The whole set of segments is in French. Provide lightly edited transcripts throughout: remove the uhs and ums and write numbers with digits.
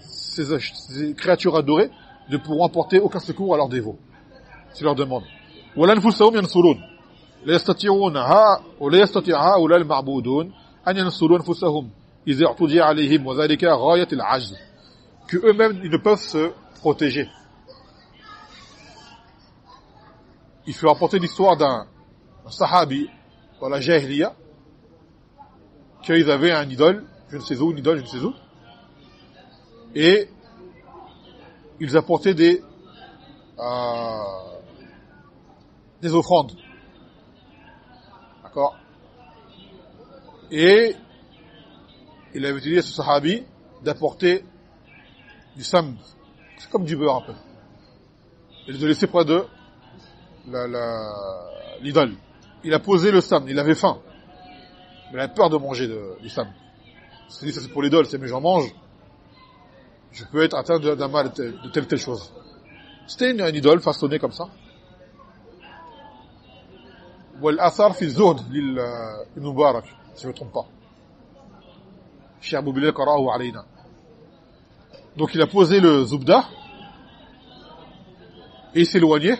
ces créatures adorées ne pourront apporter aucun secours à leurs dévots. C'est leur demande. وَلَا أَنفُسَهُمْ يَنْصُرُونَ لا يستطيعونها ولا يستطيع هؤلاء المعبودون أن ينصروا أنفسهم إذا اعتدي عليهم وذلك غاية العجز. Que eux-mêmes ils ne peuvent se protéger. Il faut rapporter l'histoire d'un sahabi dans la Jahiliya qu'ils avaient un idole, je ne sais où, une idole, je ne sais où, et ils apportaient des offrandes. D'accord? Et il avait dit à ce sahabi d'apporter du samd, c'est comme du beurre un peu, et de le laisser près de l'idole. Il a posé le samd, il avait faim, mais il avait peur de manger du samd. Il s'est dit, ça c'est pour l'idole, c'est mais j'en mange, je peux être atteint d'un mal de telle chose. C'était une idole façonnée comme ça. والأثر في الزهد للمبارك si je ne me trompe pas. Cheikh Abou Bilal qara'ahu alayna. Donc il a posé le zubda et il s'est éloigné.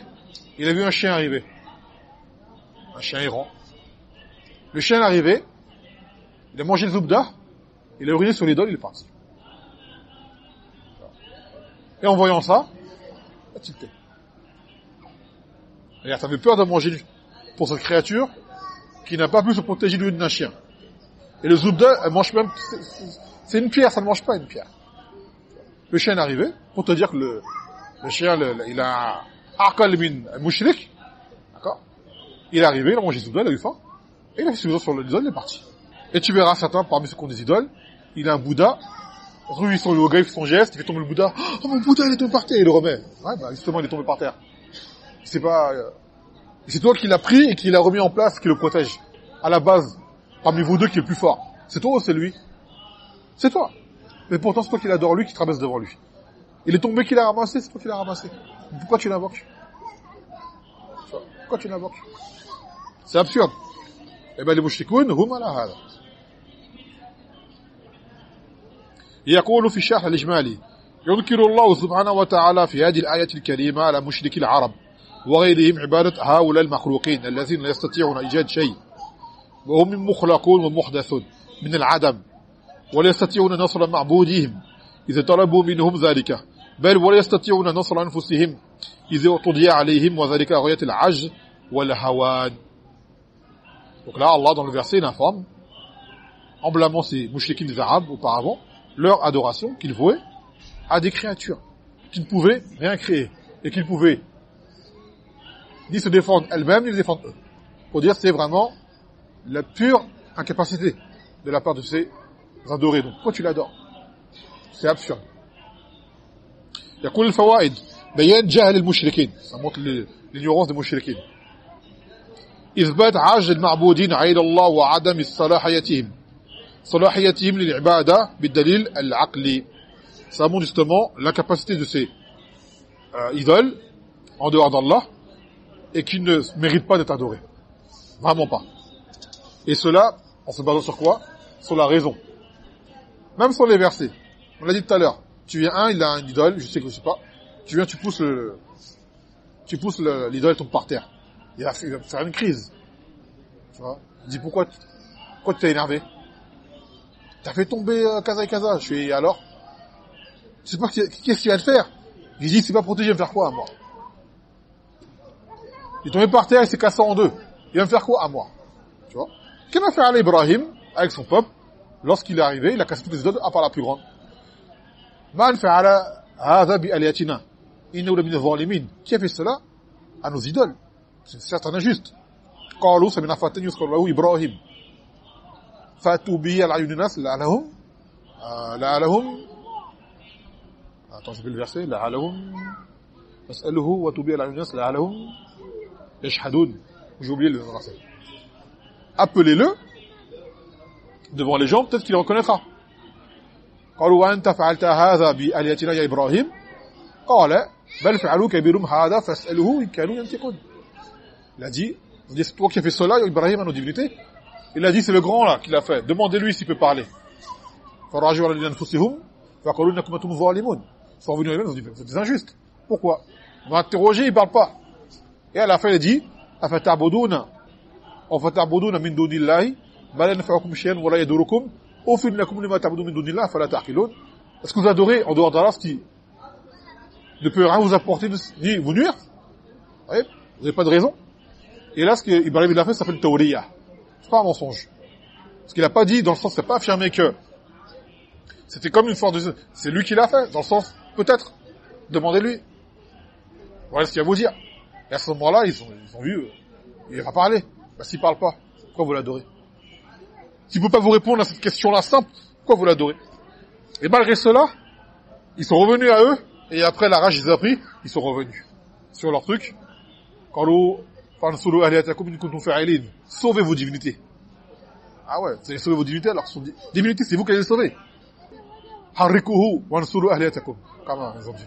Il a vu un chien arriver, un chien errant. Le chien est arrivé, il a mangé le zubda, il a uriné sur l'idole, il est parti. Et en voyant ça, il a tilté. C'est-à-dire, ça avait peur de manger pour cette créature qui n'a pas pu se protéger d'un chien. Et le zubda, elle mange même, c'est une pierre, ça ne mange pas une pierre. Le chien est arrivé, pour te dire que le chien, il a aqal min mushrik, d'accord? Il est arrivé, il a mangé le zubda, il a eu faim, et il a fait ce sur l'idole, il est parti. Et tu verras certains, parmi ceux qui ont des idoles, il a un Bouddha, ils sont le gars, il fait son geste, il fait tomber le Bouddha, oh mon Bouddha, il est tombé par terre, il le remet. Ouais, bah, justement, il est tombé par terre. C'est pas, c'est toi qui l'as pris et qui l'a remis en place, qui le protège. À la base, parmi vous deux qui est le plus fort. C'est toi ou c'est lui? C'est toi. Mais pourtant, c'est toi qui l'adore, lui, qui te rabaisse devant lui. Il est tombé, qui l'a ramassé, c'est toi qui l'as ramassé. Pourquoi tu l'invoques? Pourquoi tu l'invoques? C'est absurde. Eh ben, les mushrikoun, hum ala hada. يقول في الشرح الإجمالي يذكر الله سبحانه وتعالى في هذه الآية الكريمة على مشركي العرب وغيرهم عبادة هؤلاء المخلوقين الذين لا يستطيعون إيجاد شيء وهم مخلقون ومحدثون من العدم ولا يستطيعون نصر معبودهم إذا طلبوا منهم ذلك بل ولا يستطيعون نصر أنفسهم إذا اعتدي عليهم وذلك غاية العجز والهوان. Donc là, Allah, dans le verset, il informe en blâmant ces mouchriquins des Arabes auparavant leur adoration qu'ils vouaient à des créatures qui ne pouvaient rien créer et qu'ils pouvaient ni se défendre elles-mêmes ni les défendre eux. Pour dire c'est vraiment la pure incapacité de la part de ces adorés. Donc pourquoi tu l'adores? C'est absurde. يقول الفوائد بيان جهل المشركين, ça montre l'ignorance des mouchriquins. إثبات عجز المعبودين عين الله وعدم صلاحيتهم للعبادة بالدليل العقلي. Ça montre justement l'incapacité de ces idoles en dehors d'Allah et qui ne méritent pas d'être adorés. Vraiment pas. Et cela, en se basant sur quoi? Sur la raison. Même sur les versets. On l'a dit tout à l'heure. Tu viens il a une idole, je sais que je sais pas. Tu viens, tu pousses l'idole, tombe par terre. Il va faire une crise. Tu vois? Il dit pourquoi tu t'es énervé? T'as fait tomber Kaza et Kaza. Je fais alors? Je sais pas qu'est-ce qu'il va te faire. Il dit c'est pas protégé, il va me faire quoi à moi? Il est tombé par terre, il s'est cassé en deux. Il va me faire quoi à moi? Tu vois? Qu'est-ce qu'il va faire Ibrahim avec son peuple lorsqu'il est arrivé, il a cassé toutes les idoles à part la plus grande. Man fa'ala hadha bi aliyatina innahu lamin adh-dhalimin. Qui a fait cela à nos idoles? C'est certes injuste. Qalu samina fatan yuzkaru Ibrahim. Fatu bi al-ayun nas la'alahum attends, je vais le verset la'alahum fas'aluhu wa tubi al-ayun nas la'alahum yashhadun. J'ai oublié le verset. Appelez-le devant les gens, peut-être qu'il reconnaîtra. قالوا وأنت فعلت هذا بآلهتنا يا إبراهيم قال بل فعلوا كبيرهم هذا فاسألوه إن كانوا ينطقون. Il a dit c'est toi qui as fait cela Ibrahim à nos divinités. Il a dit c'est le grand là qui l'a fait, demandez-lui s'il peut parler. فراجعوا على أنفسهم فقالوا إنكم أنتم ظالمون. Ils sont revenus à eux, ils ont dit, vous êtes injustes. Pourquoi? On va interroger, il ne parle pas. Et à la fin, il dit, أفتعبدون من دون الله ما لا ينفعكم شيئا ولا يضركم أوفٍ لكم لما تعبدون من دون الله فلا تعقلون. Est-ce que vous adorez en dehors d'Allah ce qui ne peut rien vous apporter ni vous nuire? Oui, vous n'avez pas de raison. Et là, ce qu'Ibrahim il a fait, ça s'appelle tawriya. C'est pas un mensonge. Ce qu'il n'a pas dit, dans le sens, c'est pas affirmé que c'était comme une forme de... C'est lui qui l'a fait, dans le sens, peut-être, demandez-lui. Voilà ce qu'il y a à vous dire. Et à ce moment-là, ils ont vu, il va parler. Bah, s'il parle pas, pourquoi vous l'adorez? S'il ne peut pas vous répondre à cette question-là simple, pourquoi vous l'adorez? Et malgré cela, ils sont revenus à eux, et après la rage, ils ont pris, ils sont revenus sur leur truc. Sauvez vos divinités. Ah ouais, vous allez sauver vos divinités, alors divinités, c'est vous qui allez les sauver. Harrikuhu wansuru ahliyatakum. Comment ils ont dit?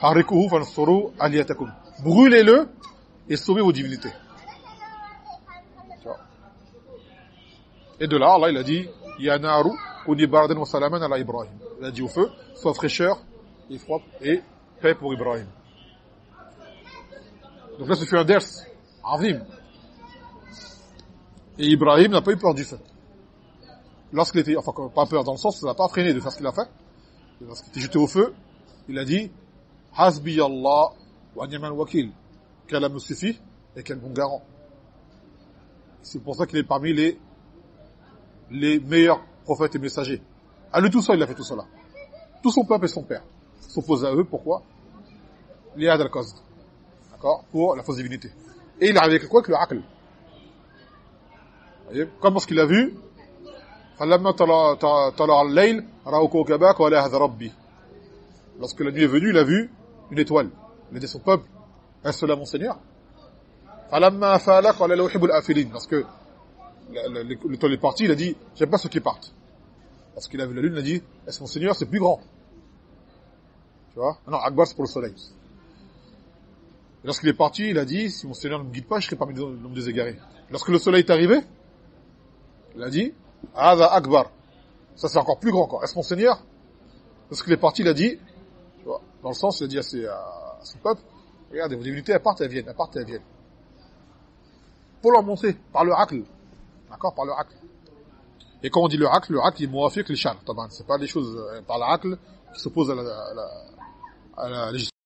Harrikuhu wansuru ahliyatakum. Brûlez-le et sauvez vos divinités. Et de là, Allah il a dit Ya naru kuni bardan wa salaman ala Ibrahim. Il a dit au feu, sois fraîcheur et froid et paix pour Ibrahim. Donc là, ça fait un ders azim. Et Ibrahim n'a pas eu peur du feu. Lorsqu'il était, enfin, pas peur dans le sens, ça l'a pas freiné de faire ce qu'il a fait. Et lorsqu'il était jeté au feu, il a dit Hasbi Allah wa ni'mal wakil. Qu'Allah me suffit et quel bon garant. C'est pour ça qu'il est parmi les meilleurs prophètes et messagers. À lui tout seul, il a fait tout cela. Tout son peuple et son père s'opposent à eux. Pourquoi? L'iyad al-qasd. D'accord? Pour la fausse divinité. Et il est arrivé avec quoi? Avec le aql. Vous voyez? Comme lorsqu'il a vu lorsque la nuit est venue, il a vu une étoile. Il a dit à son peuple, est-ce cela mon Seigneur? Lorsque l'étoile est partie, il a dit, j'aime pas ceux qui partent. Parce qu'il a vu la lune, il a dit, est-ce mon Seigneur, c'est plus grand? Tu vois? Non, Akbar, c'est pour le soleil. Et lorsqu'il est parti, il a dit, si mon Seigneur ne me guide pas, je serai parmi l'homme des égarés. Lorsque le soleil est arrivé, il a dit, Hadha Akbar. Ça, c'est encore plus grand, quoi. Est-ce mon Seigneur? Lorsqu'il est parti, il a dit, tu vois, dans le sens, il a dit à son peuple, regardez, vos divinités, elles partent et elles viennent, elles partent et elles viennent. Pour leur montrer, par le aql. D'accord? Par le aql. Et quand on dit le aql il est muwafiq le shar. C'est pas des choses par l'aql qui s'opposent à la législation.